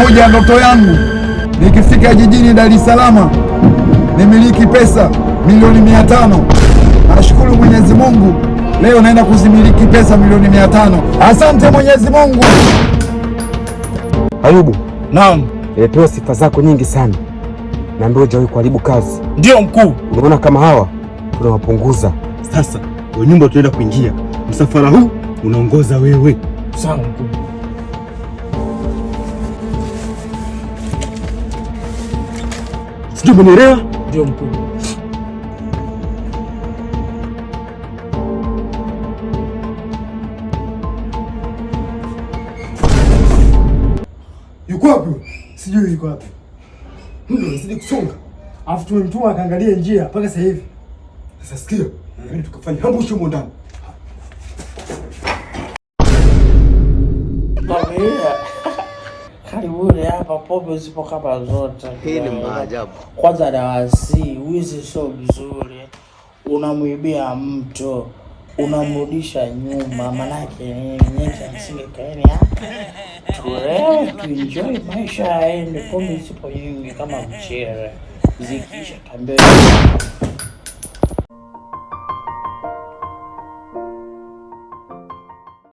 Moja ya ndoto yangu nikifika jijini Dar es Salaam nimiliki pesa milioni 500. Nashukuru Mwenyezi Mungu, leo naenda kuzimiliki pesa milioni 500. Asante Mwenyezi Mungu. Ayubu. Naam. Nimepewa sifa zako nyingi sana. Naambiwa hujawahi kuharibu kazi. Ndio mkuu. Unaona kama hawa tunawapunguza. Sasa kwa nyumba tunaenda kuingia. Msafara huu unaongoza wewe. Sawa mkuu. Sijui umenielewa? Ndio mkuu. Yuko wapi? Sijui yuko wapi. Ndio unazidi kusonga. Alafu tumemtuma akaangalie njia mpaka sasa hivi. Sasa sikia, ili tukafanya ambush huko ndani. Karibuni hapa, pombe zipo kama zote. Hii ni maajabu. Kwanza dawasi, wizi sio mzuri. Unamwibia mtu, unamrudisha nyuma, manake nyinyi msinge kaeni hapa. Tulewe, tuenjoy maisha yaende, pombe zipo nyingi kama mchere. Zikisha tambeni.